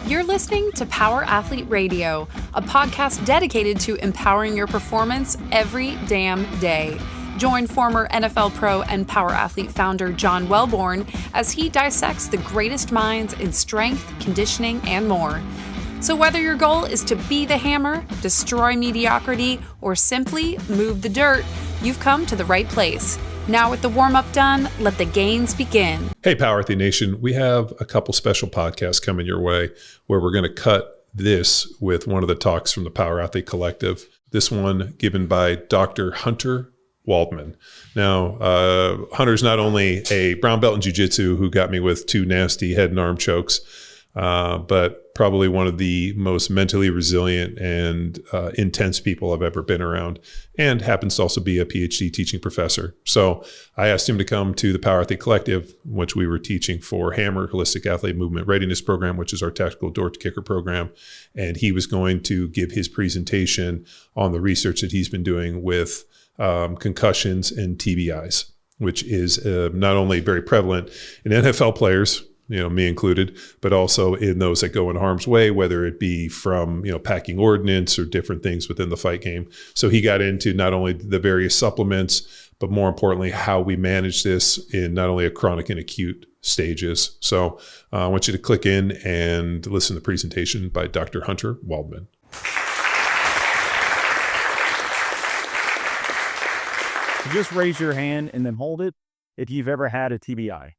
You're listening to Power Athlete Radio, a podcast dedicated to empowering your performance every damn day. Join former NFL pro and Power Athlete founder John Wellborn as he dissects the greatest minds in strength, conditioning, and more. So whether your goal is to be the hammer, destroy mediocrity, or simply move the dirt, you've come to the right place. Now with the warm-up done, let the gains begin. Hey, Power Athlete Nation. We have a couple special podcasts coming your way where we're going to cut this with one of the talks from the Power Athlete Collective. This one given by Dr. Hunter Waldman. Now, Hunter's not only a brown belt in jiu-jitsu who got me with 2 nasty head and arm chokes, but probably one of the most mentally resilient and intense people I've ever been around, and happens to also be a PhD teaching professor. So I asked him to come to the Power Athlete Collective, which we were teaching for Hammer Holistic Athlete Movement Readiness Program, which is our tactical door kicker program. And he was going to give his presentation on the research that he's been doing with concussions and TBIs, which is not only very prevalent in NFL players, me included, but also in those that go in harm's way, whether it be from, packing ordnance or different things within the fight game. So he got into not only the various supplements, but more importantly, how we manage this in not only a chronic and acute stages. So I want you to click in and listen to the presentation by Dr. Hunter Waldman. Just raise your hand and then hold it if you've ever had a TBI.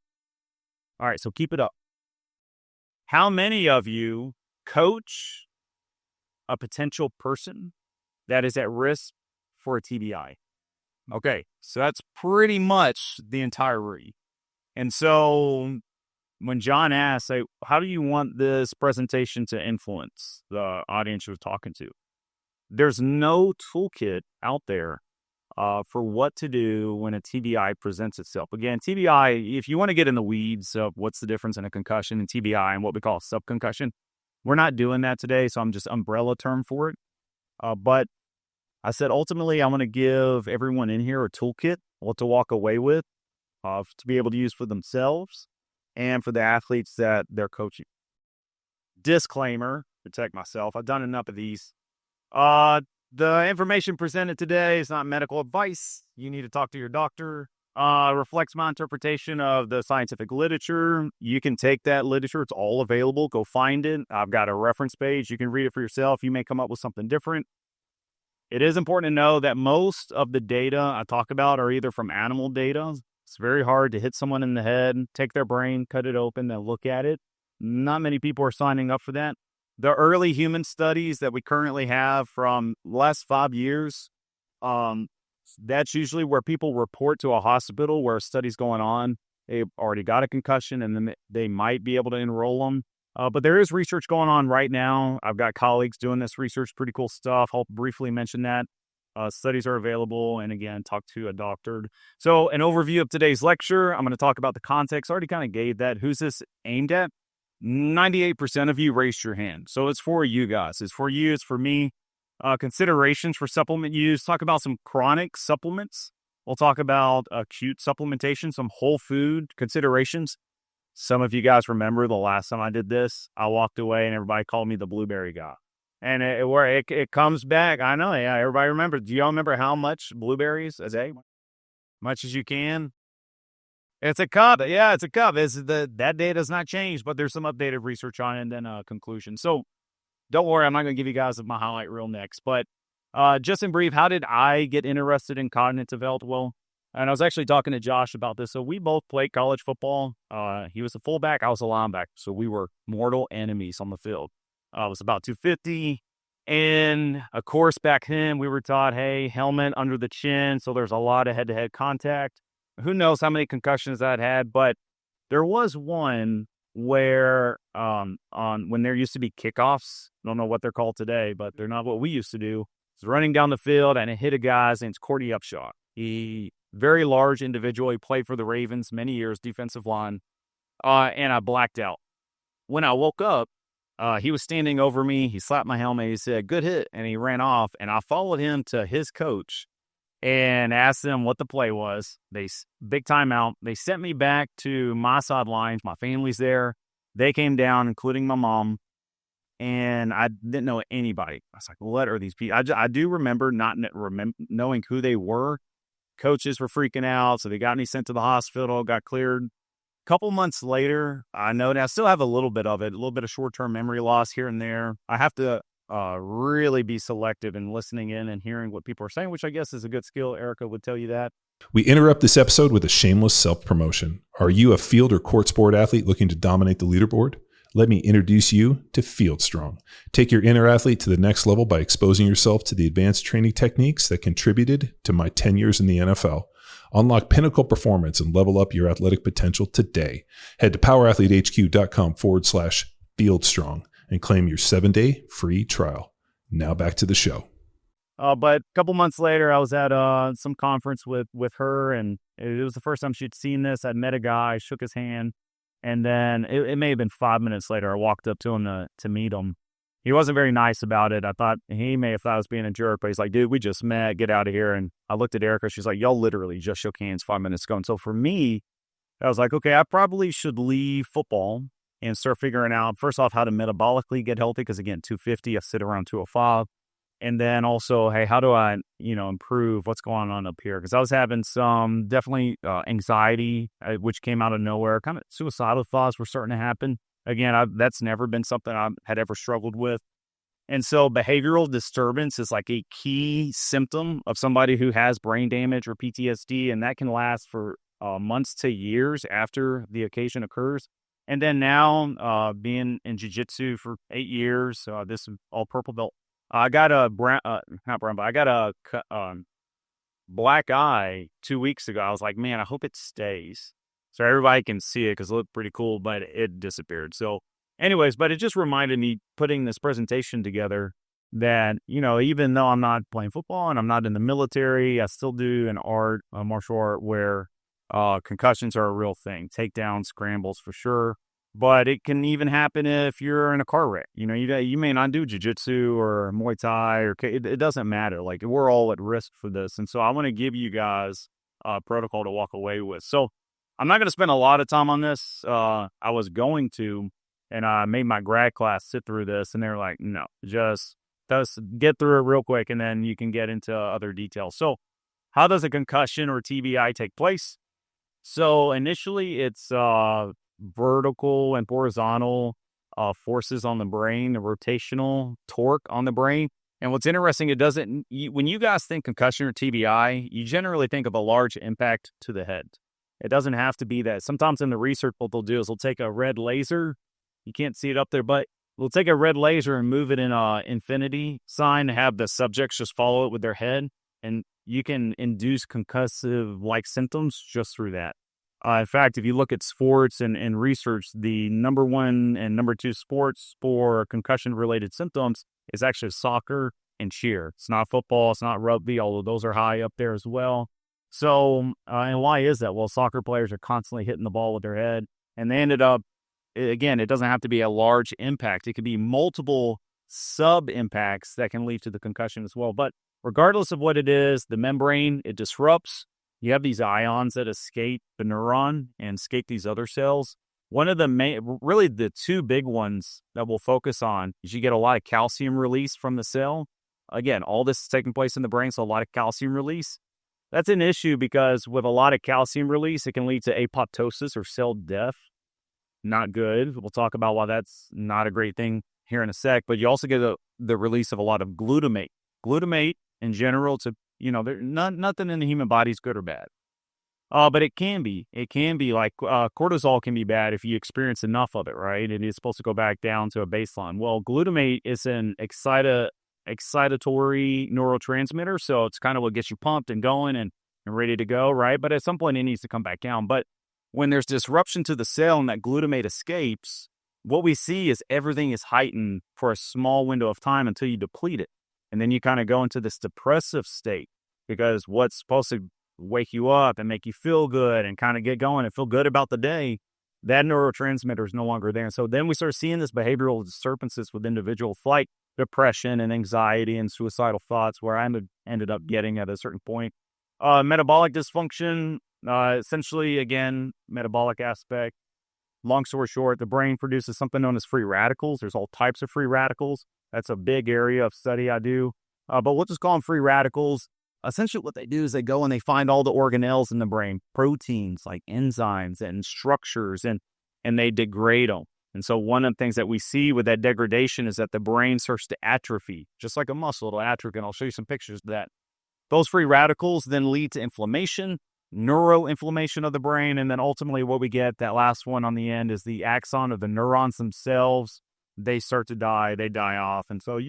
All right, so keep it up. How many of you coach a potential person that is at risk for a TBI? Okay, so that's pretty much the entire room. And so when John asked, how do you want this presentation to influence the audience you're talking to? There's no toolkit out there for what to do when a TBI presents itself. Again, TBI, if you want to get in the weeds of what's the difference in a concussion and TBI and what we call subconcussion, we're not doing that today, so I'm just umbrella term for it. But I said, ultimately, I want to give everyone in here a toolkit, what to walk away with, to be able to use for themselves and for the athletes that they're coaching. Disclaimer, protect myself. I've done enough of these. The information presented today is not medical advice. You need to talk to your doctor. Reflects my interpretation of the scientific literature. You can take that literature. It's all available. Go find it. I've got a reference page. You can read it for yourself. You may come up with something different. It is important to know that most of the data I talk about are either from animal data. It's very hard to hit someone in the head, take their brain, cut it open, then look at it. Not many people are signing up for that. The early human studies that we currently have from the last 5 years, that's usually where people report to a hospital where a study's going on. They've already got a concussion, and then they might be able to enroll them. But there is research going on right now. I've got colleagues doing this research, pretty cool stuff. I'll briefly mention that. Studies are available, and again, talk to a doctor. So an overview of today's lecture. I'm going to talk about the context. I already kind of gave that. Who's this aimed at? 98% of you raised your hand. So it's for you guys. It's for you. It's for me. Considerations for supplement use. Talk about some chronic supplements. We'll talk about acute supplementation, some whole food considerations. Some of you guys remember the last time I did this, I walked away and everybody called me the blueberry guy. And it comes back. I know. Yeah, everybody remembers. Do y'all remember how much blueberries a day? Much as you can. It's a cup. Yeah, it's a cup. That data has not changed, but there's some updated research on it and then a conclusion. So don't worry, I'm not going to give you guys my highlight reel next. But just in brief, how did I get interested in cognitive health? Well, and I was actually talking to Josh about this. So we both played college football. He was a fullback. I was a linebacker. So we were mortal enemies on the field. I was about 250. And of course, back then we were taught, hey, helmet under the chin. So there's a lot of head-to-head contact. Who knows how many concussions I'd had, but there was one where when there used to be kickoffs, I don't know what they're called today, but they're not what we used to do. I was running down the field and it hit a guy's name's Cordy Upshaw. He very large individual. He played for the Ravens many years, defensive line, and I blacked out. When I woke up, he was standing over me. He slapped my helmet. He said, "Good hit," and he ran off. And I followed him to his coach and asked them what the play was. Big timeout. They sent me back to my sidelines. My family's there. They came down, including my mom. and I didn't know anybody. I was like, what are these people? I do remember not knowing who they were. Coaches were freaking out, so they got me sent to the hospital, got cleared. Couple months later, I know that I still have a little bit of it, a little bit of short-term memory loss here and there. I have to really be selective in listening in and hearing what people are saying, which I guess is a good skill. Erica would tell you that. We interrupt this episode with a shameless self-promotion. Are you a field or court sport athlete looking to dominate the leaderboard? Let me introduce you to Field Strong. Take your inner athlete to the next level by exposing yourself to the advanced training techniques that contributed to my 10 years in the NFL. Unlock pinnacle performance and level up your athletic potential today. Head to powerathletehq.com/fieldstrong and claim your 7-day free trial. Now back to the show. But a couple months later, I was at some conference with her, and it was the first time she'd seen this. I'd met a guy, shook his hand, and then it may have been 5 minutes later, I walked up to him to meet him. He wasn't very nice about it. I thought he may have thought I was being a jerk, but he's like, dude, we just met, get out of here. And I looked at Erica. She's like, y'all literally just shook hands 5 minutes ago. And so for me, I was like, okay, I probably should leave football and start figuring out, first off, how to metabolically get healthy. Because again, 250, I sit around 205. And then also, hey, how do I, improve what's going on up here? Because I was having some definitely anxiety, which came out of nowhere. Kind of suicidal thoughts were starting to happen. Again, that's never been something I had ever struggled with. And so behavioral disturbance is like a key symptom of somebody who has brain damage or PTSD, and that can last for months to years after the occasion occurs. And then now, being in jiu-jitsu for 8 years, this is all purple belt. I got a black eye 2 weeks ago. I was like, man, I hope it stays. So everybody can see it because it looked pretty cool, but it disappeared. So anyways, but it just reminded me putting this presentation together that, even though I'm not playing football and I'm not in the military, I still do a martial art where concussions are a real thing. Takedowns, scrambles for sure. But it can even happen if you're in a car wreck. You may not do jiu-jitsu or Muay Thai or it doesn't matter. Like, we're all at risk for this. And so I want to give you guys a protocol to walk away with. So I'm not going to spend a lot of time on this. I was going to, and I made my grad class sit through this, and they're like, no, just get through it real quick, and then you can get into other details. So how does a concussion or TBI take place? So initially, it's vertical and horizontal forces on the brain, the rotational torque on the brain. And what's interesting, when you guys think concussion or TBI, you generally think of a large impact to the head. It doesn't have to be that. Sometimes in the research, what they'll do is they'll take a red laser. You can't see it up there, but they'll take a red laser and move it in an infinity sign to have the subjects just follow it with their head. And you can induce concussive-like symptoms just through that. In fact, if you look at sports and research, the number 1 and number 2 sports for concussion-related symptoms is actually soccer and cheer. It's not football. It's not rugby, although those are high up there as well. So, and why is that? Well, soccer players are constantly hitting the ball with their head, and they ended up, again, it doesn't have to be a large impact. It could be multiple sub-impacts that can lead to the concussion as well. But regardless of what it is, the membrane, it disrupts. You have these ions that escape the neuron and escape these other cells. One of the really the two big ones that we'll focus on is you get a lot of calcium release from the cell. Again, all this is taking place in the brain, so a lot of calcium release. That's an issue because with a lot of calcium release, it can lead to apoptosis or cell death. Not good. We'll talk about why that's not a great thing here in a sec. But you also get the release of a lot of glutamate. Glutamate in general, nothing in the human body is good or bad. But it can be. It can be like cortisol can be bad if you experience enough of it, right? It is supposed to go back down to a baseline. Well, glutamate is an excitatory neurotransmitter, so it's kind of what gets you pumped and going and ready to go, right? But at some point, it needs to come back down. But when there's disruption to the cell and that glutamate escapes, what we see is everything is heightened for a small window of time until you deplete it. And then you kind of go into this depressive state because what's supposed to wake you up and make you feel good and kind of get going and feel good about the day, that neurotransmitter is no longer there. And so then we start seeing this behavioral disturbances with individuals like depression and anxiety and suicidal thoughts, where I ended up getting at a certain point. Metabolic dysfunction, essentially, again, metabolic aspect. long story short, the brain produces something known as free radicals. There's all types of free radicals. That's a big area of study I do. But we'll just call them free radicals. Essentially, what they do is they go and they find all the organelles in the brain, proteins like enzymes and structures, and they degrade them. And so one of the things that we see with that degradation is that the brain starts to atrophy, just like a muscle, it'll atrophy. And I'll show you some pictures of that. Those free radicals then lead to inflammation, neuroinflammation of the brain, and then ultimately what we get, that last one on the end, is the axon of the neurons themselves. They start to die, they die off. And so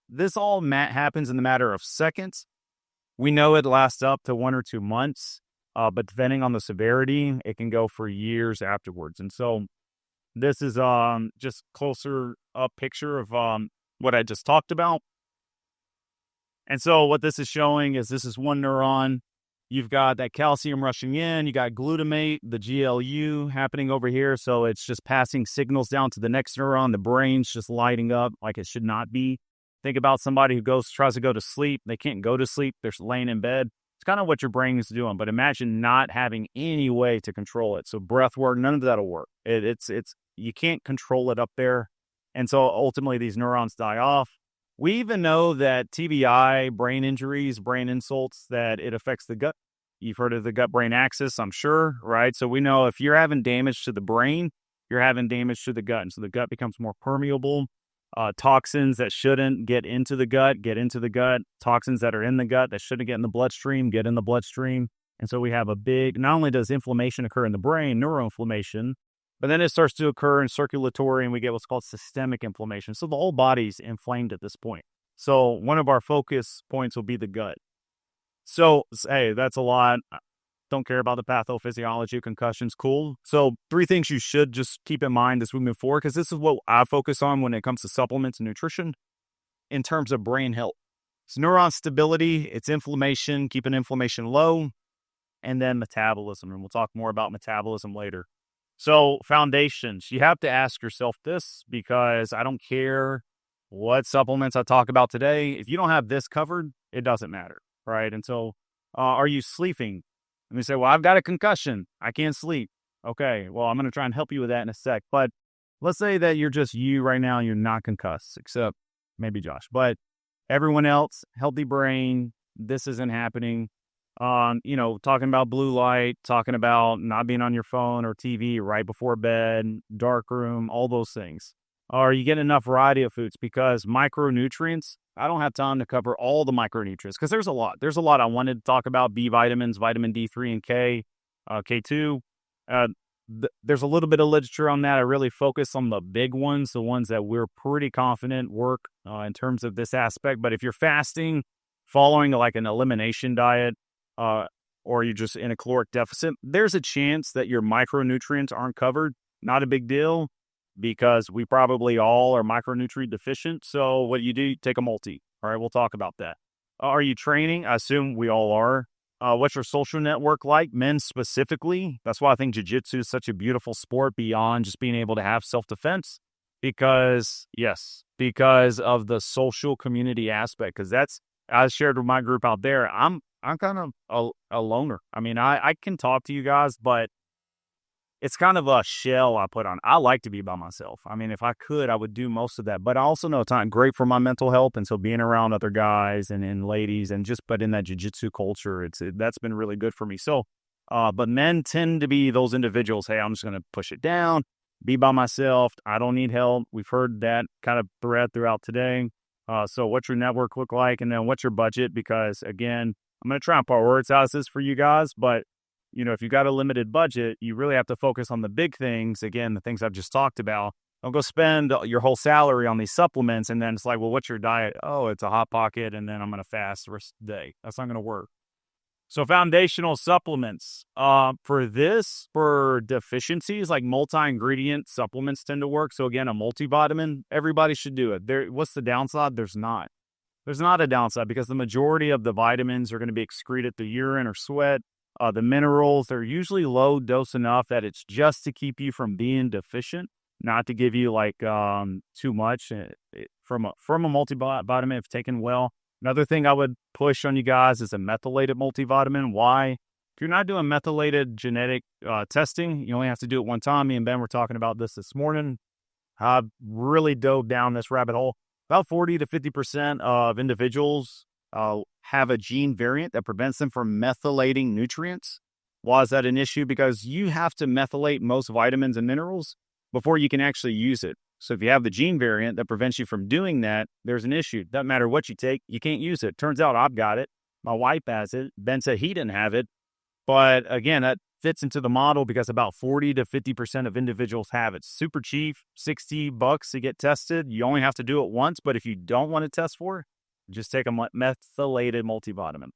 this all happens in the matter of seconds. We know it lasts up to 1 or 2 months, but depending on the severity, it can go for years afterwards. And so this is just closer up picture of what I just talked about. And so what this is showing is this is one neuron. You've got that calcium rushing in. You got glutamate, the GLU happening over here. So it's just passing signals down to the next neuron. The brain's just lighting up like it should not be. Think about somebody who tries to go to sleep. They can't go to sleep. They're laying in bed. It's kind of what your brain is doing. But imagine not having any way to control it. So breath work, none of that'll work. It's you can't control it up there. And so ultimately these neurons die off. We even know that TBI, brain injuries, brain insults, that it affects the gut. You've heard of the gut-brain axis, I'm sure, right? So we know if you're having damage to the brain, you're having damage to the gut. And so the gut becomes more permeable. Toxins that shouldn't get into the gut, get into the gut. Toxins that are in the gut that shouldn't get in the bloodstream, get in the bloodstream. And so we have not only does inflammation occur in the brain, neuroinflammation, but then it starts to occur in circulatory, and we get what's called systemic inflammation. So the whole body's inflamed at this point. So one of our focus points will be the gut. So, hey, that's a lot. Don't care about the pathophysiology of concussions. Cool. So 3 things you should just keep in mind as we move forward, because this is what I focus on when it comes to supplements and nutrition in terms of brain health. It's neuron stability, it's inflammation, keeping inflammation low, and then metabolism. And we'll talk more about metabolism later. So foundations, you have to ask yourself this, because I don't care what supplements I talk about today. If you don't have this covered, it doesn't matter, right? And so are you sleeping? And they say, well, I've got a concussion. I can't sleep. Okay, well, I'm going to try and help you with that in a sec. But let's say that you're just you right now and you're not concussed, except maybe Josh. But everyone else, healthy brain, this isn't happening. Talking about blue light, talking about not being on your phone or TV right before bed, dark room, all those things. Are you getting enough variety of foods? Because micronutrients, I don't have time to cover all the micronutrients because there's a lot. There's a lot I wanted to talk about: B vitamins, vitamin D3 and K, K2. There's a little bit of literature on that. I really focus on the big ones, the ones that we're pretty confident work in terms of this aspect. But if you're fasting, following like an elimination diet, or you're just in a caloric deficit, there's a chance that your micronutrients aren't covered. Not a big deal, because we probably all are micronutrient deficient. So what do? You take a multi. All right, we'll talk about that. Are you training? I assume we all are. What's your social network like? Men specifically. That's why I think jiu-jitsu is such a beautiful sport beyond just being able to have self-defense. Because of the social community aspect. Because I shared with my group out there, I'm kind of a loner. I mean, I can talk to you guys, but it's kind of a shell I put on. I like to be by myself. I mean, if I could, I would do most of that. But I also know it's not great for my mental health. And so being around other guys and ladies but in that jiu-jitsu culture, that's been really good for me. So, but men tend to be those individuals. Hey, I'm just going to push it down, be by myself. I don't need help. We've heard that kind of thread throughout today. So what's your network look like? And then what's your budget? Because again, I'm going to try and prioritize this for you guys, but if you've got a limited budget, you really have to focus on the big things. Again, the things I've just talked about. Don't go spend your whole salary on these supplements. And then it's like, well, what's your diet? Oh, it's a Hot Pocket. And then I'm going to fast the rest of the day. That's not going to work. So foundational supplements, for deficiencies, like multi-ingredient supplements tend to work. So again, a multivitamin, everybody should do it. What's the downside? There's not a downside, because the majority of the vitamins are going to be excreted through urine or sweat. The minerals, they're usually low dose enough that it's just to keep you from being deficient, not to give you too much from a multivitamin if taken well. Another thing I would push on you guys is a methylated multivitamin. Why? If you're not doing methylated genetic testing, you only have to do it one time. Me and Ben were talking about this morning. I've really dove down this rabbit hole. About 40 to 50% of individuals have a gene variant that prevents them from methylating nutrients. Why is that an issue? Because you have to methylate most vitamins and minerals before you can actually use it. So if you have the gene variant that prevents you from doing that, there's an issue. Doesn't matter what you take, you can't use it. Turns out I've got it. My wife has it. Ben said he didn't have it. But again, that fits into the model because about 40 to 50% of individuals have it. Super cheap, $60 to get tested. You only have to do it once, but if you don't want to test for it, just take a methylated multivitamin.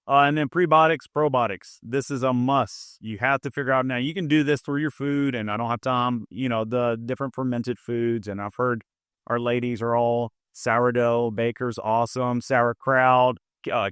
And then prebiotics, probiotics. This is a must. You have to figure out now. You can do this through your food, and I don't have time, the different fermented foods. And I've heard our ladies are all sourdough, baker's awesome, sauerkraut,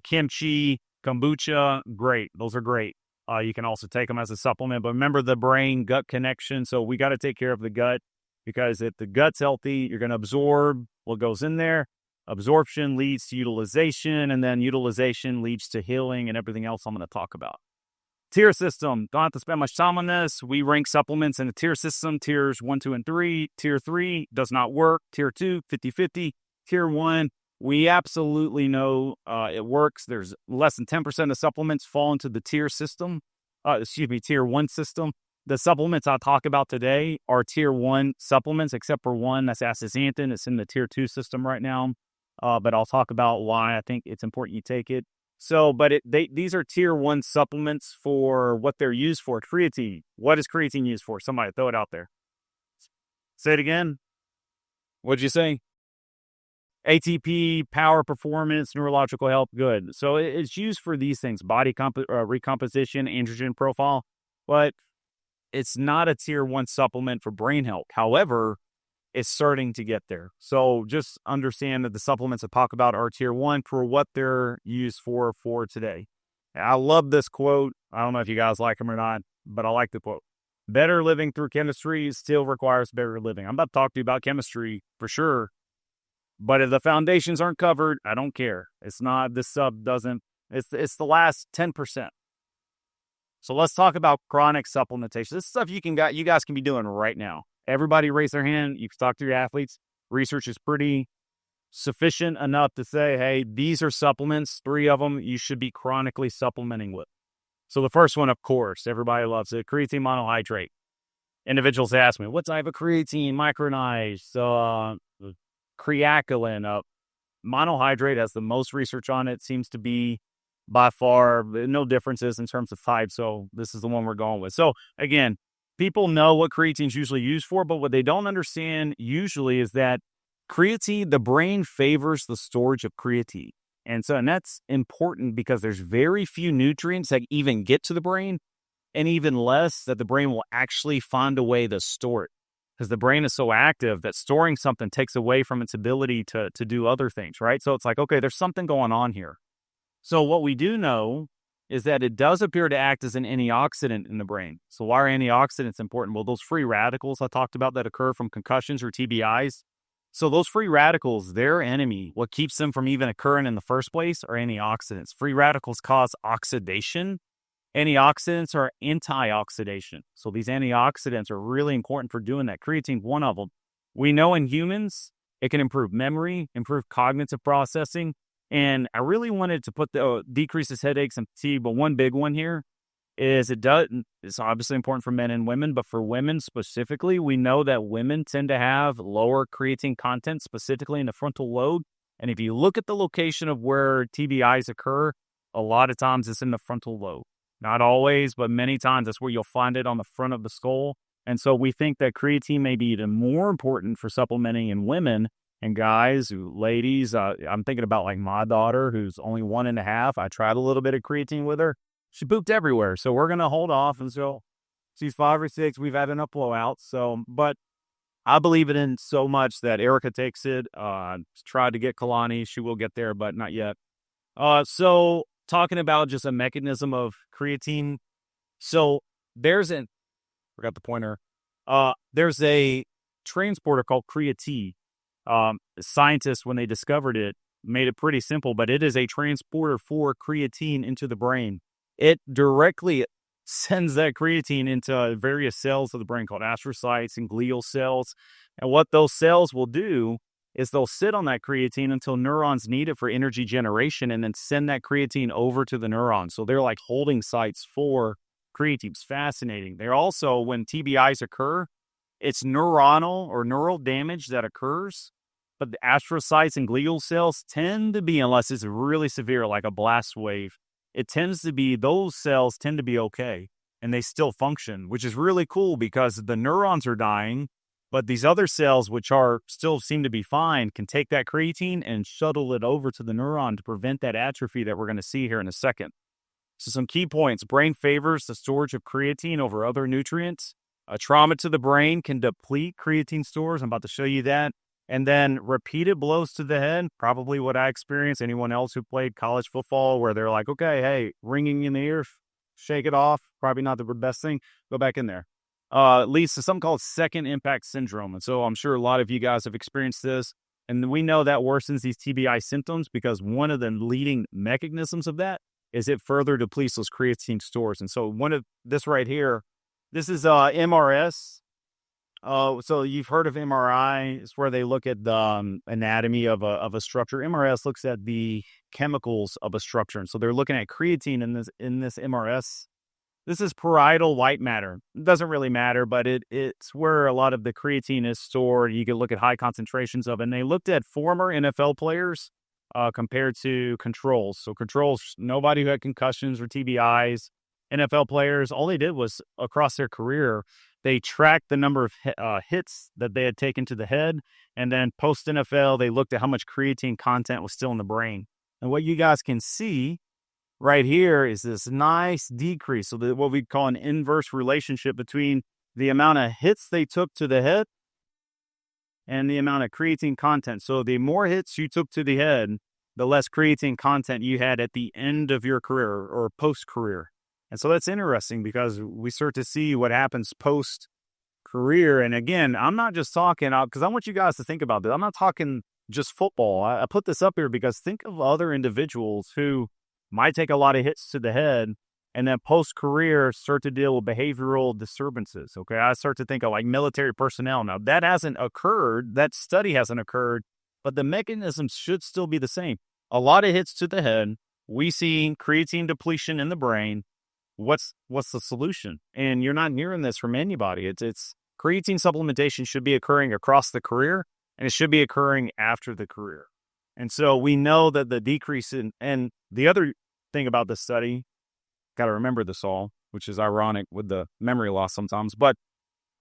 kimchi, kombucha, great. Those are great. You can also take them as a supplement. But remember the brain-gut connection. So we got to take care of the gut because if the gut's healthy, you're going to absorb what goes in there. Absorption leads to utilization, and then utilization leads to healing and everything else I'm going to talk about. Tier system. Don't have to spend much time on this. We rank supplements in a tier system. Tiers 1, 2, and 3. Tier 3 does not work. Tier 2, 50-50. Tier 1, we absolutely know it works. There's less than 10% of supplements fall into the tier system. Tier 1 system. The supplements I talk about today are tier 1 supplements, except for one. That's astaxanthin. It's in the tier 2 system right now. But I'll talk about why I think it's important you take it. So, but these are tier 1 supplements for what they're used for. Creatine. What is creatine used for? Somebody throw it out there. Say it again. What'd you say? ATP, power, performance, neurological health. Good. So it's used for these things: body recomposition, androgen profile. But it's not a tier 1 supplement for brain health. However, it's starting to get there. So just understand that the supplements I talk about are tier 1 for what they're used for today. I love this quote. I don't know if you guys like them or not, but I like the quote. Better living through chemistry still requires better living. I'm about to talk to you about chemistry for sure. But if the foundations aren't covered, I don't care. It's not, this sub doesn't, it's the last 10%. So let's talk about chronic supplementation. This is stuff you guys can be doing right now. Everybody raise their hand. You can talk to your athletes. Research is pretty sufficient enough to say, hey, these are supplements. 3 of them you should be chronically supplementing with. So the first one, of course, everybody loves it. Creatine monohydrate. Individuals ask me, what type of creatine, micronized, creatinine? Monohydrate has the most research on it. Seems to be by far no differences in terms of type. So this is the one we're going with. So again, people know what creatine is usually used for, but what they don't understand usually is that creatine, the brain favors the storage of creatine. And that's important because there's very few nutrients that even get to the brain, and even less that the brain will actually find a way to store it. Because the brain is so active that storing something takes away from its ability to do other things, right? So it's like, okay, there's something going on here. So what we do know is that it does appear to act as an antioxidant in the brain. So why are antioxidants important? Well, those free radicals I talked about that occur from concussions or TBIs. So those free radicals, their enemy, what keeps them from even occurring in the first place, are antioxidants. Free radicals cause oxidation. Antioxidants are antioxidation. So these antioxidants are really important for doing that. Creatine, one of them. We know in humans, it can improve memory, improve cognitive processing. And I really wanted to put decreases headaches and fatigue, but one big one here is it's obviously important for men and women, but for women specifically, we know that women tend to have lower creatine content, specifically in the frontal lobe. And if you look at the location of where TBIs occur, a lot of times it's in the frontal lobe. Not always, but many times that's where you'll find it on the front of the skull. And so we think that creatine may be even more important for supplementing in women and guys, ladies. I'm thinking about like my daughter, who's only 1.5. I tried a little bit of creatine with her. She pooped everywhere. So we're going to hold off until she's 5 or 6. We've had enough blowouts. So, but I believe it in so much that Erica takes it. Tried to get Kalani. She will get there, but not yet. So talking about just a mechanism of creatine. So forgot the pointer. There's a transporter called creatine. Scientists, when they discovered it, made it pretty simple, but it is a transporter for creatine into the brain. it directly sends that creatine into various cells of the brain called astrocytes and glial cells. And what those cells will do is they'll sit on that creatine until neurons need it for energy generation and then send that creatine over to the neuron. So they're like holding sites for creatine. It's fascinating. They're also, when TBIs occur, it's neuronal or neural damage that occurs, but the astrocytes and glial cells tend to be, unless it's really severe, like a blast wave, those cells tend to be okay and they still function, which is really cool because the neurons are dying, but these other cells, which are still seem to be fine, can take that creatine and shuttle it over to the neuron to prevent that atrophy that we're going to see here in a second. So some key points: brain favors the storage of creatine over other nutrients. A trauma to the brain can deplete creatine stores. I'm about to show you that. And then repeated blows to the head, probably what I experienced. Anyone else who played college football where they're like, okay, hey, ringing in the ear, shake it off. Probably not the best thing. Go back in there. Leads to something called second impact syndrome. And so I'm sure a lot of you guys have experienced this. And we know that worsens these TBI symptoms because one of the leading mechanisms of that is it further depletes those creatine stores. And so one of this right here, this is MRS. So you've heard of MRI. It's where they look at the anatomy of a structure. MRS looks at the chemicals of a structure. And so they're looking at creatine in this MRS. This is parietal white matter. It doesn't really matter, but it's where a lot of the creatine is stored. You can look at high concentrations of it. And they looked at former NFL players compared to controls. So controls, nobody who had concussions or TBIs. NFL players, all they did was across their career, they tracked the number of hits that they had taken to the head. And then post NFL, they looked at how much creatine content was still in the brain. And what you guys can see right here is this nice decrease. So what we call an inverse relationship between the amount of hits they took to the head and the amount of creatine content. So the more hits you took to the head, the less creatine content you had at the end of your career or post-career. And so that's interesting because we start to see what happens post-career. And again, I'm not just talking out because I want you guys to think about this. I'm not talking just football. I put this up here because think of other individuals who might take a lot of hits to the head and then post-career start to deal with behavioral disturbances. Okay, I start to think of like military personnel. Now, that hasn't occurred. That study hasn't occurred, but the mechanisms should still be the same. A lot of hits to the head. We see creatine depletion in the brain. What's the solution? And you're not hearing this from anybody. It's creatine supplementation should be occurring across the career, and it should be occurring after the career. And so we know that the decrease and the other thing about this study, got to remember this all, which is ironic with the memory loss sometimes, but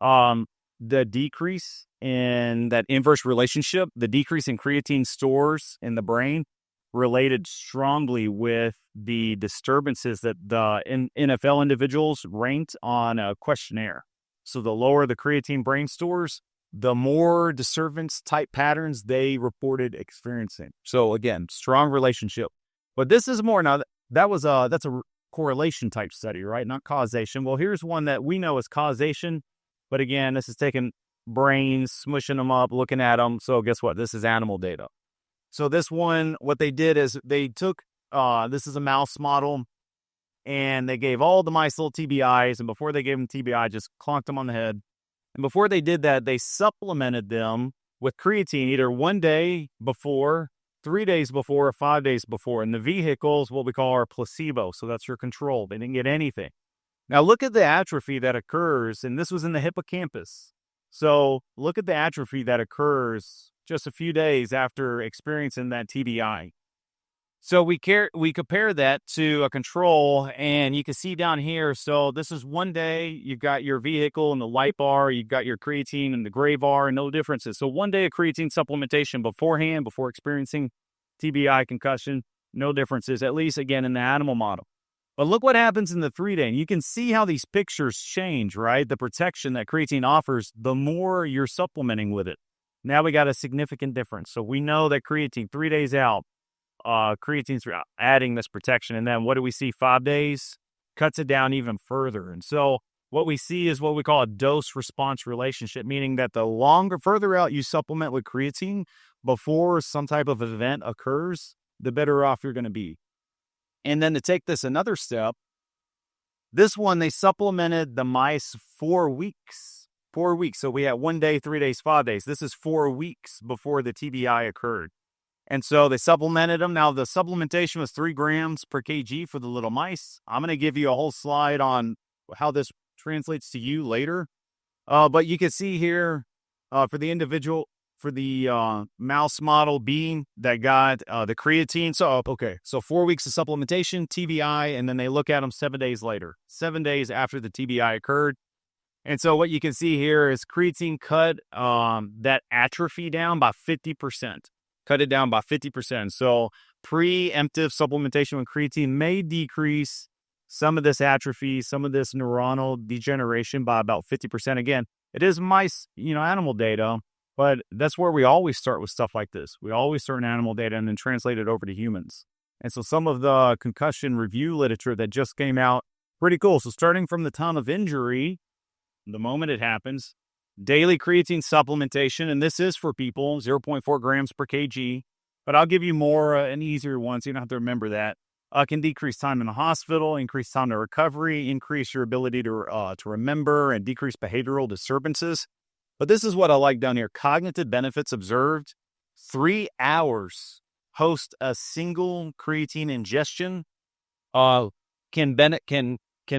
the decrease in that inverse relationship, the decrease in creatine stores in the brain related strongly with the disturbances that the NFL individuals ranked on a questionnaire. So the lower the creatine brain stores, the more disturbance type patterns they reported experiencing. So again, strong relationship. But this is more now. That's a correlation type study, right? Not causation. Well, here's one that we know is causation. But again, this is taking brains, smushing them up, looking at them. So guess what? This is animal data. So this one, what they did is they took, this is a mouse model, and they gave all the mice little TBIs. And before they gave them TBI, just clonked them on the head. And before they did that, they supplemented them with creatine either 1 day before, 3 days before, or 5 days before. And the vehicle is what we call our placebo. So that's your control. They didn't get anything. Now look at the atrophy that occurs. And this was in the hippocampus. So look at the atrophy that occurs just a few days after experiencing that TBI. So we compare that to a control, and you can see down here. So this is 1 day. You've got your vehicle in the white bar. You've got your creatine in the gray bar, and no differences. So 1 day of creatine supplementation beforehand, before experiencing TBI concussion, no differences, at least again in the animal model. But look what happens in the 3 day. And you can see how these pictures change, right? The protection that creatine offers, the more you're supplementing with it. Now we got a significant difference. So we know that creatine 3 days out, creatine's adding this protection. And then what do we see? 5 days cuts it down even further. And so what we see is what we call a dose response relationship, meaning that the further out you supplement with creatine before some type of event occurs, the better off you're going to be. And then to take this another step, This one, they supplemented the mice 4 weeks. 4 weeks. So we had 1 day, 3 days, 5 days. This is 4 weeks before the TBI occurred. And so they supplemented them. Now, the supplementation was 3 grams per kg for the little mice. I'm going to give you a whole slide on how this translates to you later. But you can see here for the individual, for the mouse model B that got the creatine. So 4 weeks of supplementation, TBI, and then they look at them 7 days later, 7 days after the TBI occurred. And so what you can see here is creatine cut that atrophy down by 50%. Cut it down by 50%. So preemptive supplementation with creatine may decrease some of this atrophy, some of this neuronal degeneration by about 50%. Again, it is mice, animal data, but that's where we always start with stuff like this. We always start in animal data and then translate it over to humans. And so some of the concussion review literature that just came out, pretty cool. So starting from the time of injury, the moment it happens, daily creatine supplementation, and this is for people, 0.4 grams per kg, but I'll give you more and easier ones, so you don't have to remember that. Can decrease time in the hospital, increase time to recovery, increase your ability to remember, and decrease behavioral disturbances. But this is what I like down here. Cognitive benefits observed. 3 hours post a single creatine ingestion can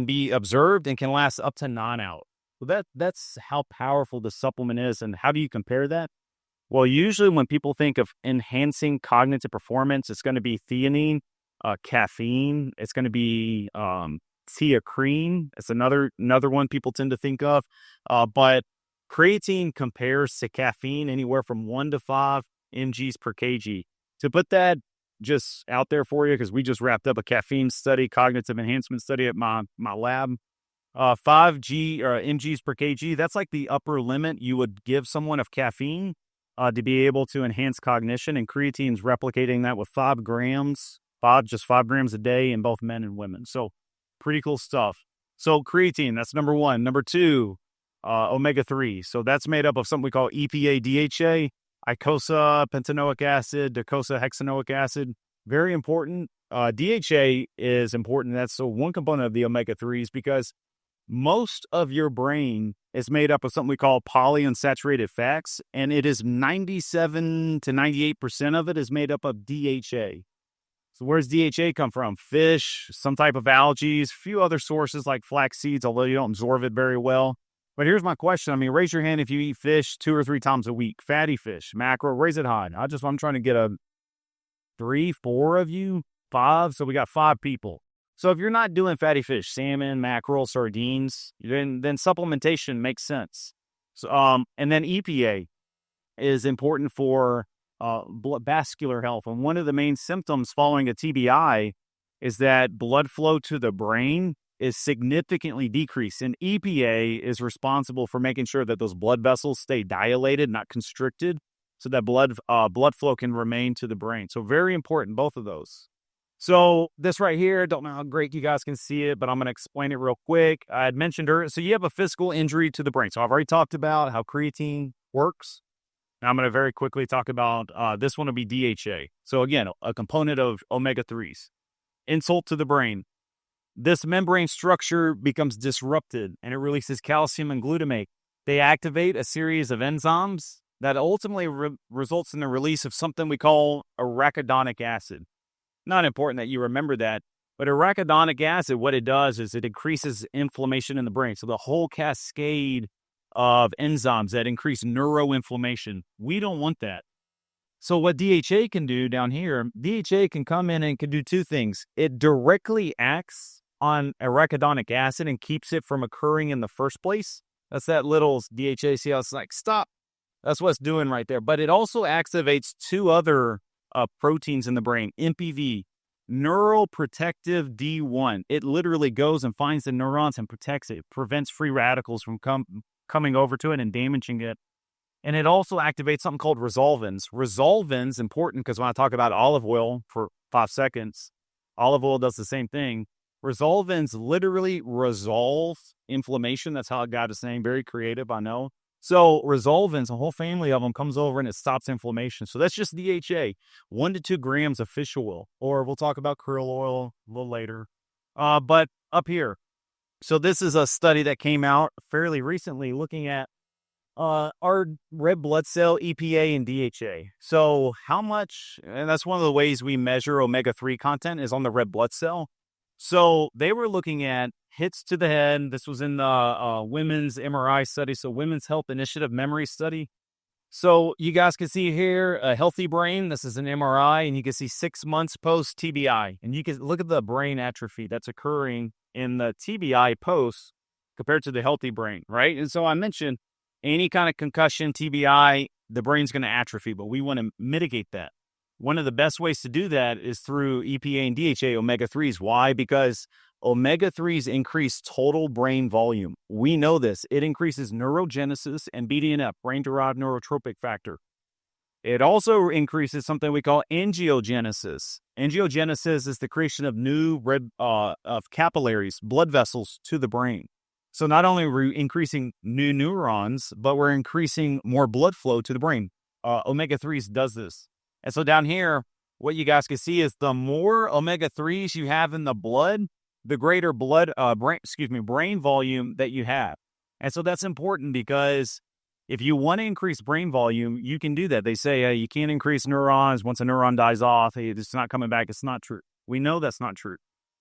be observed and can last up to 9 hours. Well, that's how powerful the supplement is. And how do you compare that? Well, usually when people think of enhancing cognitive performance, it's going to be theanine, caffeine. It's going to be theacrine. It's another one people tend to think of. But creatine compares to caffeine anywhere from 1 to 5 mgs per kg. To put that just out there for you, because we just wrapped up a caffeine study, cognitive enhancement study at my lab. 5 mgs per kg, that's like the upper limit you would give someone of caffeine to be able to enhance cognition. And creatine's replicating that with 5 grams, 5 grams a day in both men and women. So pretty cool stuff. So creatine, that's number 1. Number 2, omega-3. So that's made up of something we call EPA, DHA, eicosapentaenoic pentanoic acid, docosahexaenoic acid. Very important. DHA is important. That's so one component of the omega-3s because most of your brain is made up of something we call polyunsaturated fats, and it is 97 to 98% of it is made up of DHA. So where does DHA come from? Fish, some type of algae, a few other sources like flax seeds, although you don't absorb it very well. But here's my question. Raise your hand if you eat fish 2 or 3 times a week. Fatty fish, mackerel, raise it high. I'm trying to get a 3, 4 of you, 5. So we got 5 people. So if you're not doing fatty fish, salmon, mackerel, sardines, then supplementation makes sense. So, and then EPA is important for vascular health. And one of the main symptoms following a TBI is that blood flow to the brain is significantly decreased. And EPA is responsible for making sure that those blood vessels stay dilated, not constricted, so that blood flow can remain to the brain. So very important, both of those. So this right here, don't know how great you guys can see it, but I'm going to explain it real quick. I had mentioned earlier, so you have a physical injury to the brain. So I've already talked about how creatine works. Now I'm going to very quickly talk about, this one will be DHA. So again, a component of omega-3s. Insult to the brain. This membrane structure becomes disrupted and it releases calcium and glutamate. They activate a series of enzymes that ultimately results in the release of something we call arachidonic acid. Not important that you remember that, but arachidonic acid, what it does is it increases inflammation in the brain. So the whole cascade of enzymes that increase neuroinflammation, we don't want that. So what DHA can do down here, DHA can come in and can do 2 things. It directly acts on arachidonic acid and keeps it from occurring in the first place. That's that little DHA, see how it's like, stop. That's what it's doing right there. But it also activates 2 other proteins in the brain, MPV, neural protective D1. It literally goes and finds the neurons and protects it, prevents free radicals from coming over to it and damaging it. And it also activates something called resolvins. Resolvins, important because when I talk about olive oil for 5 seconds, olive oil does the same thing. Resolvins literally resolve inflammation. That's how I got its name. Very creative, I know. So resolvins, a whole family of them, comes over and it stops inflammation. So that's just DHA, 1 to 2 grams of fish oil, or we'll talk about krill oil a little later. But up here, So this is a study that came out fairly recently looking at our red blood cell, EPA, and DHA. So how much, and that's one of the ways we measure omega-3 content is on the red blood cell. So they were looking at hits to the head. This was in the women's MRI study, so Women's Health Initiative memory study. So you guys can see here a healthy brain. This is an MRI, and you can see 6 months post TBI. And you can look at the brain atrophy that's occurring in the TBI post compared to the healthy brain, right? And so I mentioned any kind of concussion, TBI, the brain's going to atrophy, but we want to mitigate that. One of the best ways to do that is through EPA and DHA, omega-3s. Why? Because omega-3s increase total brain volume. We know this. It increases neurogenesis and BDNF, brain-derived neurotrophic factor. It also increases something we call angiogenesis. Angiogenesis is the creation of new of capillaries, blood vessels to the brain. So not only are we increasing new neurons, but we're increasing more blood flow to the brain. Omega-3s does this. And so down here, what you guys can see is the more omega-3s you have in the blood, the greater brain volume that you have. And so that's important because if you want to increase brain volume, you can do that. They say you can't increase neurons once a neuron dies off. Hey, it's not coming back. It's not true. We know that's not true.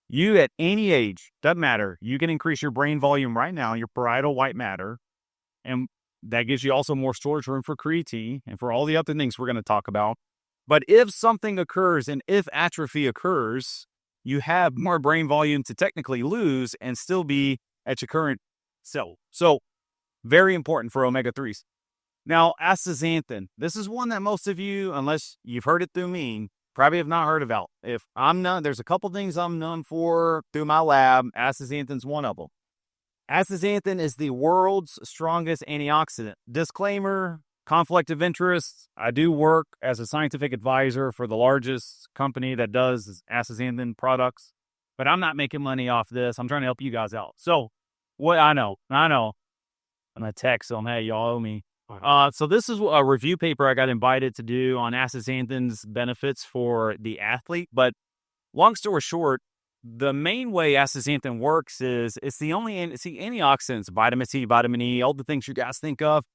You at any age, doesn't matter, you can increase your brain volume right now, your parietal white matter, and that gives you also more storage room for creatine and for all the other things we're going to talk about. But if something occurs and if atrophy occurs, you have more brain volume to technically lose and still be at your current cell. So very important for omega-3s. Now, astaxanthin. This is one that most of you, unless you've heard it through me, probably have not heard about. If I'm not, there's a couple things I'm known for through my lab. Astaxanthin's one of them. Astaxanthin is the world's strongest antioxidant. Disclaimer, conflict of interest. I do work as a scientific advisor for the largest company that does astaxanthin products, but I'm not making money off this. I'm trying to help you guys out. So what I know. I'm going to text them, hey, y'all owe me. So this is a review paper I got invited to do on astaxanthin's benefits for the athlete. But long story short, the main way astaxanthin works is it's the only antioxidants, vitamin C, vitamin E, all the things you guys think of.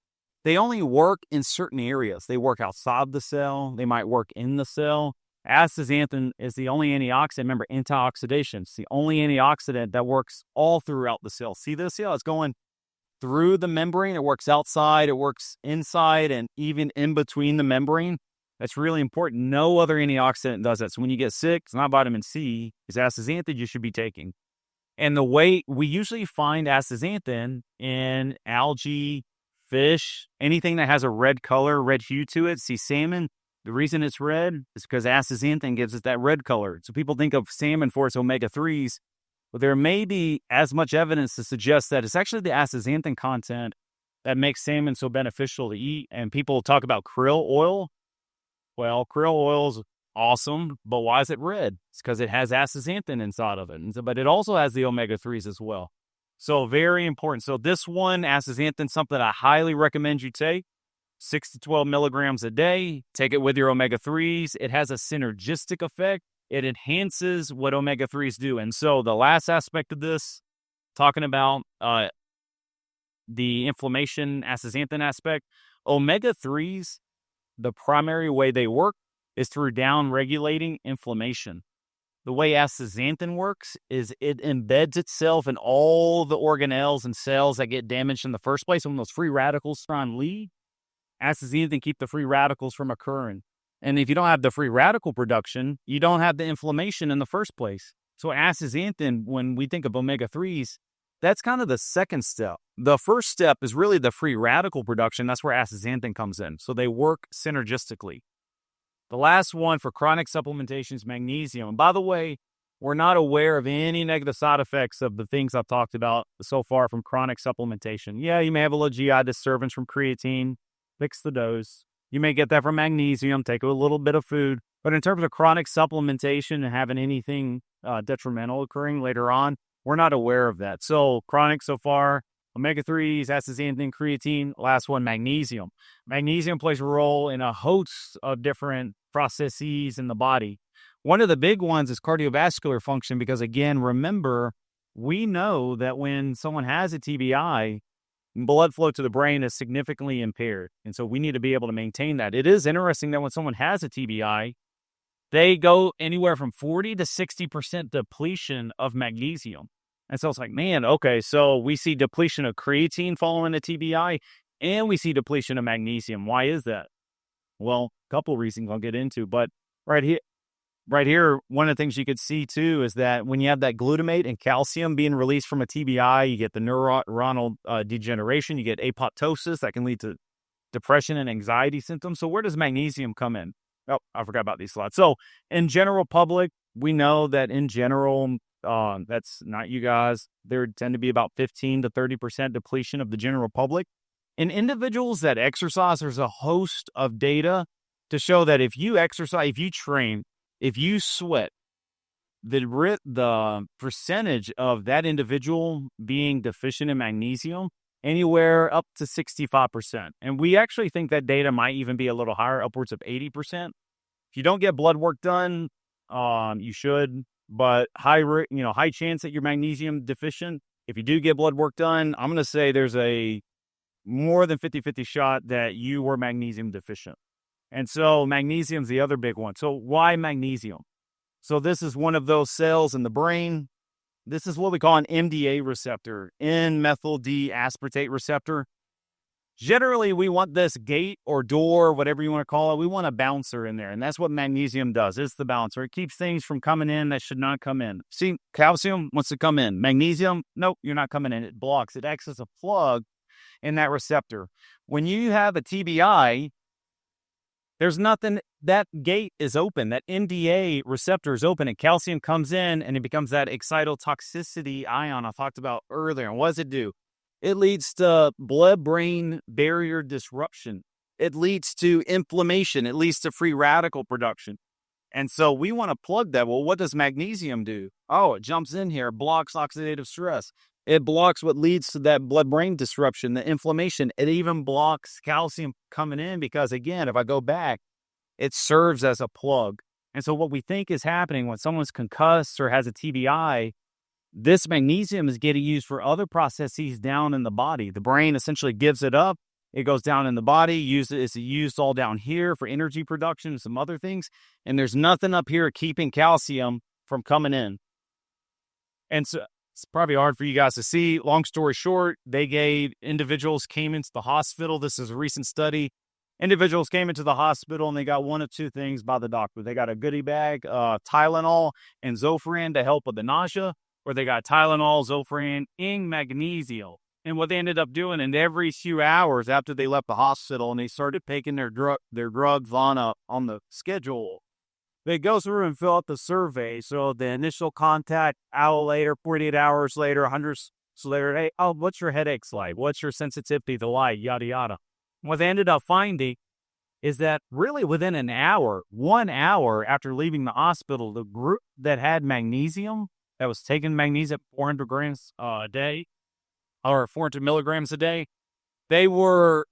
They only work in certain areas. They work outside the cell. They might work in the cell. Astaxanthin is the only antioxidant. Remember, antioxidation. It's the only antioxidant that works all throughout the cell. See this? Yeah, it's going through the membrane. It works outside. It works inside and even in between the membrane. That's really important. No other antioxidant does that. So when you get sick, it's not vitamin C. It's astaxanthin you should be taking. And the way we usually find astaxanthin in algae, fish, anything that has a red color, red hue to it. See, salmon, the reason it's red is because astaxanthin gives it that red color. So people think of salmon for its omega-3s, but there may be as much evidence to suggest that it's actually the astaxanthin content that makes salmon so beneficial to eat. And people talk about krill oil. Well, krill oil is awesome, but why is it red? It's because it has astaxanthin inside of it. But it also has the omega-3s as well. So very important. So this one, astaxanthin, something I highly recommend you take. 6 to 12 milligrams a day. Take it with your omega-3s. It has a synergistic effect. It enhances what omega-3s do. And so the last aspect of this, talking about the inflammation astaxanthin aspect, omega-3s, the primary way they work is through down-regulating inflammation. The way astaxanthin works is it embeds itself in all the organelles and cells that get damaged in the first place. When those free radicals try and leave, astaxanthin keep the free radicals from occurring. And if you don't have the free radical production, you don't have the inflammation in the first place. So astaxanthin, when we think of omega-3s, that's kind of the second step. The first step is really the free radical production. That's where astaxanthin comes in. So they work synergistically. The last one for chronic supplementation is magnesium. And by the way, we're not aware of any negative side effects of the things I've talked about so far from chronic supplementation. Yeah, you may have a little GI disturbance from creatine. Fix the dose. You may get that from magnesium. Take a little bit of food. But in terms of chronic supplementation and having anything detrimental occurring later on, we're not aware of that. So chronic so far, omega-3s, astaxanthin, creatine. Last one, magnesium. Magnesium plays a role in a host of different processes in the body. One of the big ones is cardiovascular function because, again, remember, we know that when someone has a TBI, blood flow to the brain is significantly impaired. And so we need to be able to maintain that. It is interesting that when someone has a TBI, they go anywhere from 40 to 60% depletion of magnesium. And so it's like, man, okay, so we see depletion of creatine following a TBI, and we see depletion of magnesium. Why is that? Well, a couple of reasons I'll get into, but right here, one of the things you could see too is that when you have that glutamate and calcium being released from a TBI, you get the neuronal degeneration, you get apoptosis that can lead to depression and anxiety symptoms. So where does magnesium come in? Oh, I forgot about these slides. So in general public, we know that in general, that's not you guys, there tend to be about 15 to 30% depletion of the general public. In individuals that exercise, there's a host of data to show that if you exercise, if you train, if you sweat, the percentage of that individual being deficient in magnesium, anywhere up to 65%. And we actually think that data might even be a little higher, upwards of 80%. If you don't get blood work done, you should, but high chance that you're magnesium deficient. If you do get blood work done, I'm going to say there's a more than 50-50 shot that you were magnesium deficient. And so magnesium is the other big one. So why magnesium? So this is one of those cells in the brain. This is what we call an MDA receptor, N-methyl D-aspartate receptor. Generally, we want this gate or door, whatever you want to call it, we want a bouncer in there. And that's what magnesium does. It's the bouncer. It keeps things from coming in that should not come in. See, calcium wants to come in. Magnesium, nope, you're not coming in. It blocks. It acts as a plug in that receptor. When you have a TBI, there's nothing, that gate is open, that NDA receptor is open, and calcium comes in and it becomes that excitotoxicity ion I talked about earlier. And what does it do? It leads to blood-brain barrier disruption. It leads to inflammation. It leads to free radical production. And so we want to plug that. Well, what does magnesium do? Oh, it jumps in here, blocks oxidative stress. It blocks what leads to that blood-brain disruption, the inflammation. It even blocks calcium coming in because, again, if I go back, it serves as a plug. And so what we think is happening when someone's concussed or has a TBI, this magnesium is getting used for other processes down in the body. The brain essentially gives it up. It goes down in the body, it's used all down here for energy production and some other things. And there's nothing up here keeping calcium from coming in. And so it's probably hard for you guys to see. Long story short, individuals came into the hospital. This is a recent study. Individuals came into the hospital and they got one of two things by the doctor. They got a goodie bag, Tylenol and Zofran to help with the nausea, or they got Tylenol, Zofran, and magnesium. And what they ended up doing, and every few hours after they left the hospital and they started taking their drugs on the schedule, they go through and fill out the survey. So the initial contact, hour later, 48 hours later, 100 later, hey, oh, what's your headaches like? What's your sensitivity to light? Yada, yada. What they ended up finding is that really within 1 hour after leaving the hospital, the group that had magnesium, that was taking magnesium 400 grams a day, or 400 milligrams a day, they were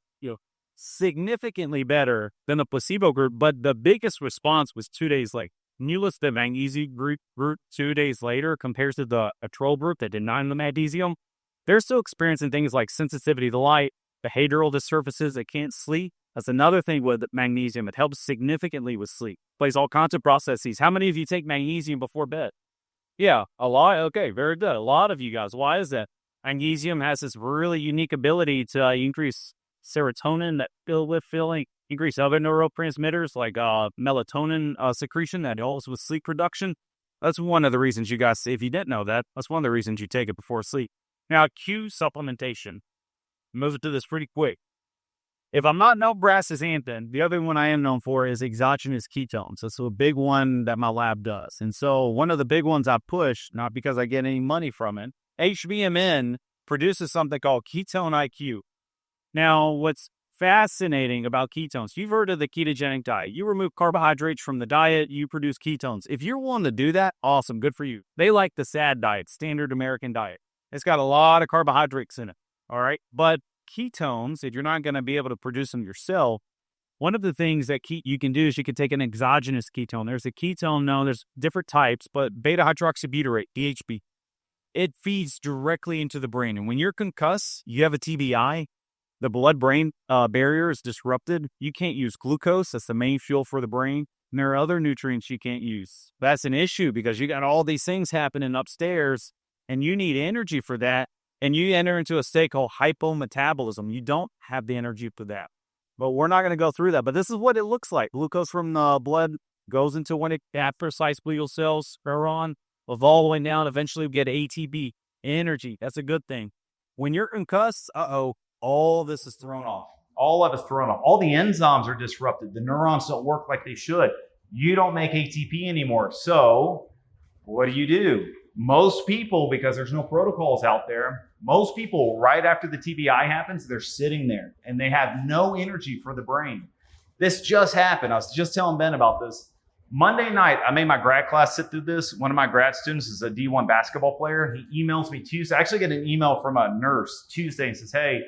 significantly better than the placebo group, but the biggest response was 2 days later. When you list the magnesium group 2 days later compared to the control group that did not have the magnesium, they're still experiencing things like sensitivity to light, behavioral disturbances, they can't sleep. That's another thing with magnesium. It helps significantly with sleep. Plays all kinds of processes. How many of you take magnesium before bed? Yeah, a lot. Okay, very good. A lot of you guys. Why is that? Magnesium has this really unique ability to increase serotonin, that feeling, increase other neurotransmitters like melatonin secretion that helps with sleep production. That's one of the reasons you guys, if you didn't know that, that's one of the reasons you take it before sleep. Now, Q supplementation. Move to this pretty quick. If I'm not known for astaxanthin, the other one I am known for is exogenous ketones. That's a big one that my lab does. And so one of the big ones I push, not because I get any money from it, HBMN produces something called ketone IQ. Now, what's fascinating about ketones, you've heard of the ketogenic diet. You remove carbohydrates from the diet, you produce ketones. If you're willing to do that, awesome, good for you. They like the SAD diet, standard American diet. It's got a lot of carbohydrates in it, all right? But ketones, if you're not going to be able to produce them yourself, one of the things that you can do is you can take an exogenous ketone. There's a ketone known, there's different types, but beta-hydroxybutyrate, BHB. it feeds directly into the brain. And when you're concussed, you have a TBI, the blood-brain barrier is disrupted. You can't use glucose. That's the main fuel for the brain. And there are other nutrients you can't use. That's an issue because you got all these things happening upstairs and you need energy for that. And you enter into a state called hypometabolism. You don't have the energy for that. But we're not going to go through that. But this is what it looks like. Glucose from the blood goes into one of the astrocytes glial cells, neuron, all the way down. Eventually we get ATP, energy. That's a good thing. When you're concussed, all this is thrown off. All of it's thrown off. All the enzymes are disrupted. The neurons don't work like they should. You don't make ATP anymore. So what do? Most people, because there's no protocols out there, most people right after the TBI happens, they're sitting there and they have no energy for the brain. This just happened. I was just telling Ben about this. Monday night, I made my grad class sit through this. One of my grad students is a D1 basketball player. He emails me Tuesday. I actually get an email from a nurse Tuesday and says, hey,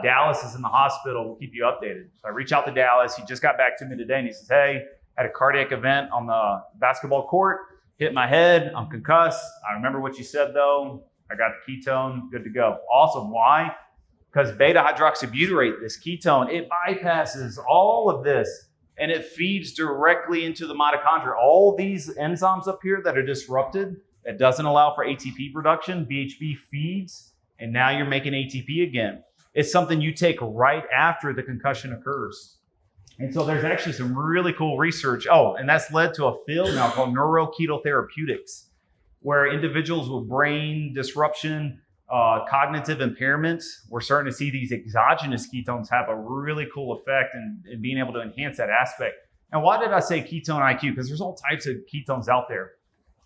Dallas is in the hospital. We'll keep you updated. So I reach out to Dallas. He just got back to me today and he says, hey, had a cardiac event on the basketball court, hit my head. I'm concussed. I remember what you said though. I got the ketone, good to go. Awesome. Why? Because beta hydroxybutyrate, this ketone, it bypasses all of this and it feeds directly into the mitochondria. All these enzymes up here that are disrupted, it doesn't allow for ATP production. BHB feeds, and now you're making ATP again. It's something you take right after the concussion occurs. And so there's actually some really cool research. Oh, and that's led to a field now called neuroketotherapeutics, where individuals with brain disruption, cognitive impairments, we're starting to see these exogenous ketones have a really cool effect in being able to enhance that aspect. And why did I say ketone IQ? Because there's all types of ketones out there.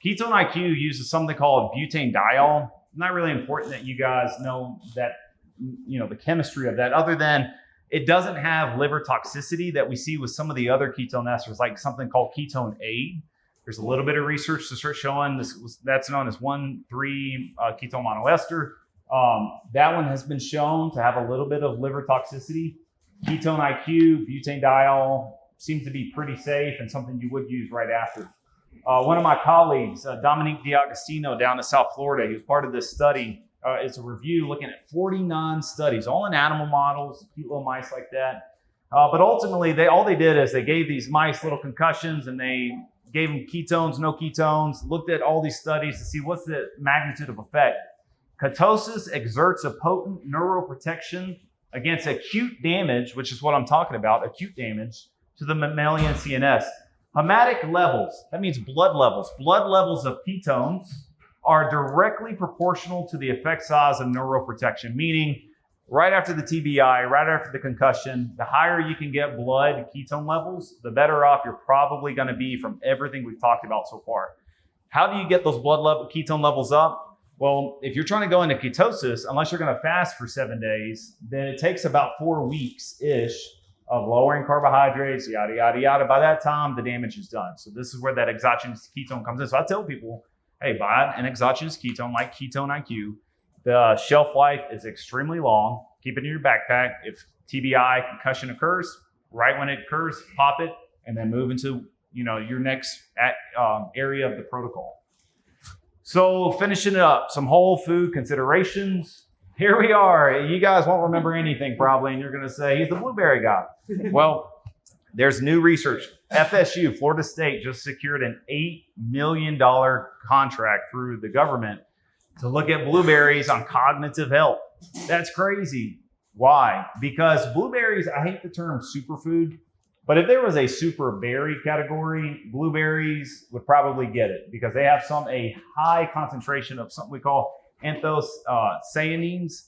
Ketone IQ uses something called butanediol. Not really important that you guys know that, the chemistry of that, other than it doesn't have liver toxicity that we see with some of the other ketone esters, like something called ketone A. There's a little bit of research to start showing that's known as 1,3 ketone monoester. That one has been shown to have a little bit of liver toxicity. Ketone IQ, butanediol seems to be pretty safe and something you would use right after. One of my colleagues, Dominique D'Agostino down in South Florida, he was part of this study. It's a review looking at 49 studies, all in animal models, cute little mice like that. But ultimately, all they did is they gave these mice little concussions and they gave them ketones, no ketones, looked at all these studies to see what's the magnitude of effect. Ketosis exerts a potent neuroprotection against acute damage, which is what I'm talking about, acute damage to the mammalian CNS. Hematic levels, that means blood levels of ketones are directly proportional to the effect size of neuroprotection, meaning right after the TBI, right after the concussion, the higher you can get blood ketone levels, the better off you're probably going to be from everything we've talked about so far. How do you get those ketone levels up? Well, if you're trying to go into ketosis, unless you're going to fast for 7 days, then it takes about 4 weeks-ish of lowering carbohydrates, yada, yada, yada. By that time, the damage is done. So this is where that exogenous ketone comes in. So I tell people, hey, buy an exogenous ketone like Ketone IQ. The shelf life is extremely long. Keep it in your backpack. If TBI concussion occurs, right when it occurs, pop it, and then move into your next area of the protocol. So finishing it up, some whole food considerations. Here we are. You guys won't remember anything probably, and you're going to say, he's the blueberry guy. Well, there's new research. FSU, Florida State, just secured an $8 million contract through the government to look at blueberries on cognitive health. That's crazy. Why? Because blueberries, I hate the term superfood, but if there was a super berry category, blueberries would probably get it because they have a high concentration of something we call anthocyanins.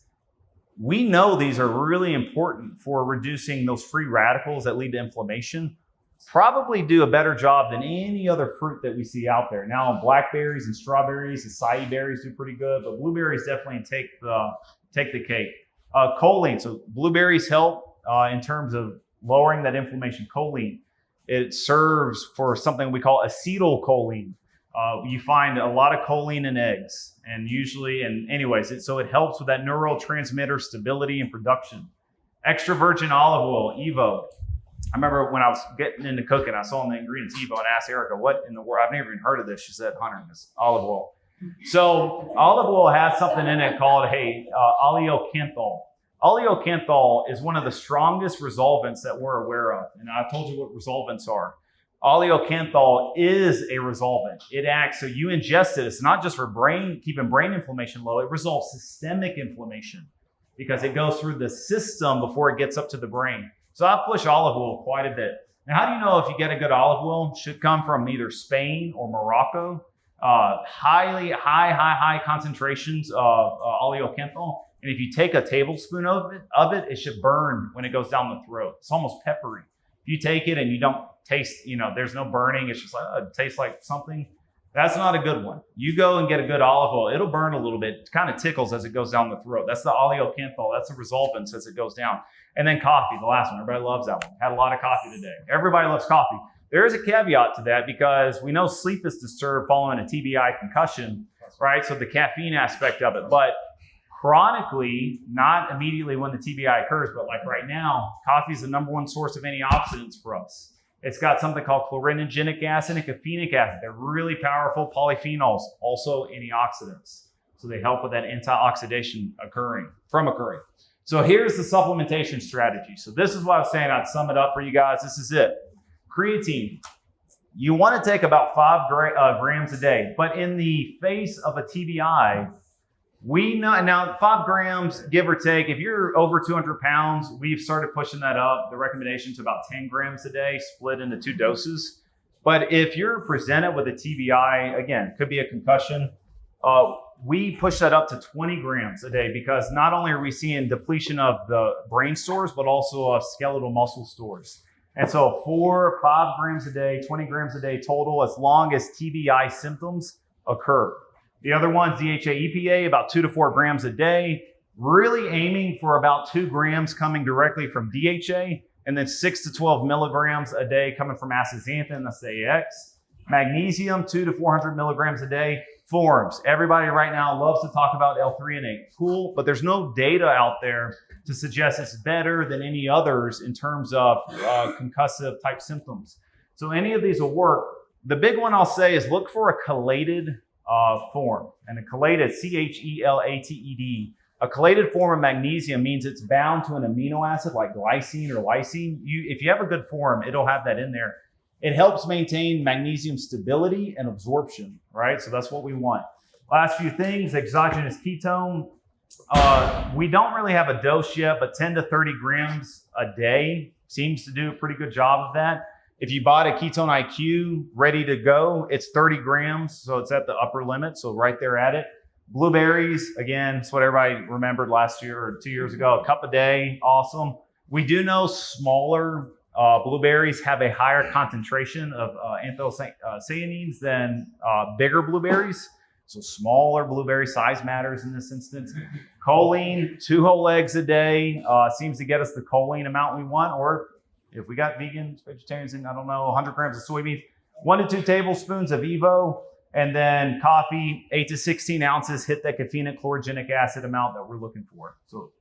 We know these are really important for reducing those free radicals that lead to inflammation. Probably do a better job than any other fruit that we see out there. Now, blackberries and strawberries, acai berries do pretty good, but blueberries definitely take the cake. Choline, so blueberries help in terms of lowering that inflammation. Choline, it serves for something we call acetylcholine. You find a lot of choline in eggs, so it helps with that neurotransmitter stability and production. Extra virgin olive oil, Evo. I remember when I was getting into cooking, I saw in the ingredients Evo and asked Erica, what in the world? I've never even heard of this. She said, Hunter, it's olive oil. So olive oil has something in it called, oleocanthal. Oleocanthal is one of the strongest resolvents that we're aware of. And I've told you what resolvents are. Oleocanthal is a resolvent. It acts, so you ingest it. It's not just for keeping brain inflammation low. It resolves systemic inflammation because it goes through the system before it gets up to the brain. So I push olive oil quite a bit. Now, how do you know if you get a good olive oil? It should come from either Spain or Morocco. High concentrations of oleocanthal. And if you take a tablespoon of it, it should burn when it goes down the throat. It's almost peppery. If you take it and you don't taste, there's no burning, it's just like, it tastes like something. That's not a good one. You go and get a good olive oil. It'll burn a little bit. It kind of tickles as it goes down the throat. That's the oleocanthal. That's the resolvents as it goes down. And then coffee, the last one. Everybody loves that one. Had a lot of coffee today. Everybody loves coffee. There is a caveat to that because we know sleep is disturbed following a TBI concussion, right? So the caffeine aspect of it. But chronically, not immediately when the TBI occurs, but like right now, coffee is the number one source of antioxidants for us. It's got something called chlorinogenic acid and caffeinic acid. They're really powerful polyphenols, also antioxidants. So they help with that antioxidation occurring. So here's the supplementation strategy. So this is what I was saying. I'd sum it up for you guys. This is it. Creatine. You want to take about 5 grams a day, but in the face of a TBI, we know now 5 grams, give or take. If you're over 200 pounds, we've started pushing that up, the recommendation to about 10 grams a day, split into 2 doses. But if you're presented with a TBI, again, could be a concussion, we push that up to 20 grams a day because not only are we seeing depletion of the brain stores, but also of skeletal muscle stores. And so 4 or 5 grams a day, 20 grams a day total, as long as TBI symptoms occur. The other one's DHA EPA, about 2 to 4 grams a day, really aiming for about 2 grams coming directly from DHA, and then 6 to 12 milligrams a day coming from astaxanthin, that's the AX. Magnesium, 2 to 400 milligrams a day. Forms. Everybody right now loves to talk about L-threonate. Cool, but there's no data out there to suggest it's better than any others in terms of concussive type symptoms. So any of these will work. The big one I'll say is look for a chelated form. And a chelated, C-H-E-L-A-T-E-D. A chelated form of magnesium means it's bound to an amino acid like glycine or lysine. If you have a good form, it'll have that in there. It helps maintain magnesium stability and absorption, right? So that's what we want. Last few things, exogenous ketone. We don't really have a dose yet, but 10 to 30 grams a day seems to do a pretty good job of that. If you bought a Ketone IQ ready to go, it's 30 grams, so it's at the upper limit, so right there at it. Blueberries, again, it's what everybody remembered last year or 2 years ago, a cup a day, awesome. We do know smaller blueberries have a higher concentration of anthocyanins than bigger blueberries. So smaller blueberry size matters in this instance. Choline, 2 whole eggs a day seems to get us the choline amount we want. Or if we got vegans, vegetarians, and 100 grams of soybeans, 1 to 2 tablespoons of Evo, and then coffee, 8 to 16 ounces, hit that caffeinic chlorogenic acid amount that we're looking for. So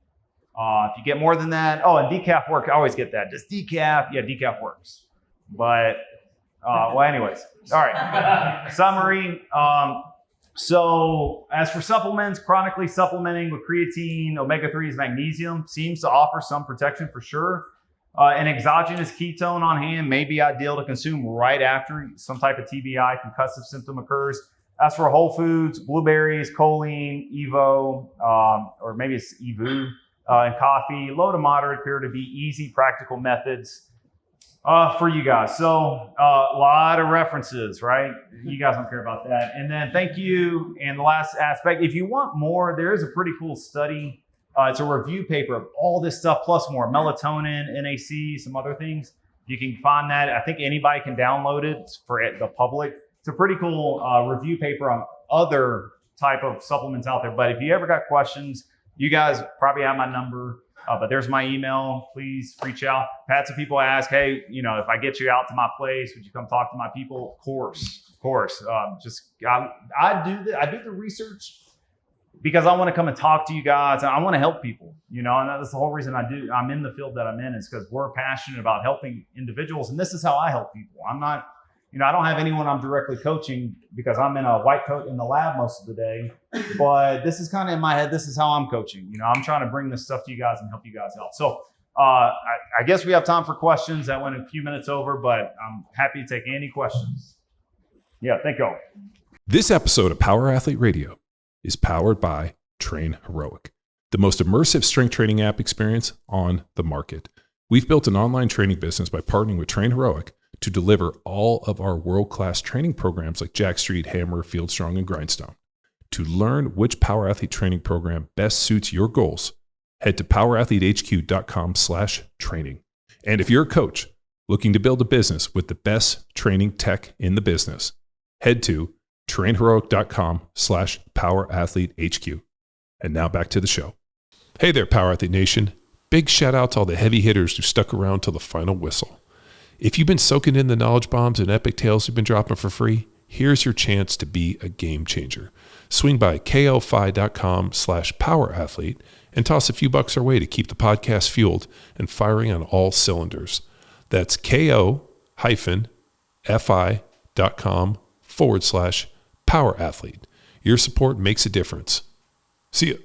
if you get more than that, and decaf works. I always get that. Just decaf. Yeah, decaf works. But, anyways. All right. Summary. So as for supplements, chronically supplementing with creatine, omega-3s, magnesium seems to offer some protection for sure. An exogenous ketone on hand may be ideal to consume right after some type of TBI concussive symptom occurs. As for whole foods, blueberries, choline, Evo, or maybe it's Evu, and coffee, low to moderate appear to be easy, practical methods for you guys. So a lot of references, right? You guys don't care about that. And then thank you. And the last aspect, if you want more, there is a pretty cool study. It's a review paper of all this stuff plus more, melatonin, NAC, some other things. You can find that. I think anybody can download it for the public. It's a pretty cool review paper on other type of supplements out there. But if you ever got questions, you guys probably have my number, but there's my email. Please reach out. I've had some people ask, hey, if I get you out to my place, would you come talk to my people? Of course. I do the research because I want to come and talk to you guys. And I want to help people, and that's the whole reason I'm in the field that I'm in, is because we're passionate about helping individuals. And this is how I help people. I'm not I don't have anyone I'm directly coaching because I'm in a white coat in the lab most of the day, but this is kind of in my head. This is how I'm coaching. I'm trying to bring this stuff to you guys and help you guys out. So I guess we have time for questions. That went a few minutes over, but I'm happy to take any questions. Yeah, thank you all. This episode of Power Athlete Radio is powered by Train Heroic, the most immersive strength training app experience on the market. We've built an online training business by partnering with Train Heroic to deliver all of our world-class training programs like Jack Street, Hammer, Field Strong, and Grindstone. To learn which Power Athlete training program best suits your goals, head to powerathletehq.com/training. And if you're a coach looking to build a business with the best training tech in the business, head to trainheroic.com/powerathletehq. And now back to the show. Hey there, Power Athlete Nation. Big shout out to all the heavy hitters who stuck around till the final whistle. If you've been soaking in the knowledge bombs and epic tales we've been dropping for free, here's your chance to be a game changer. Swing by ko-fi.com/powerathlete and toss a few bucks our way to keep the podcast fueled and firing on all cylinders. That's ko-fi.com/powerathlete. Your support makes a difference. See ya.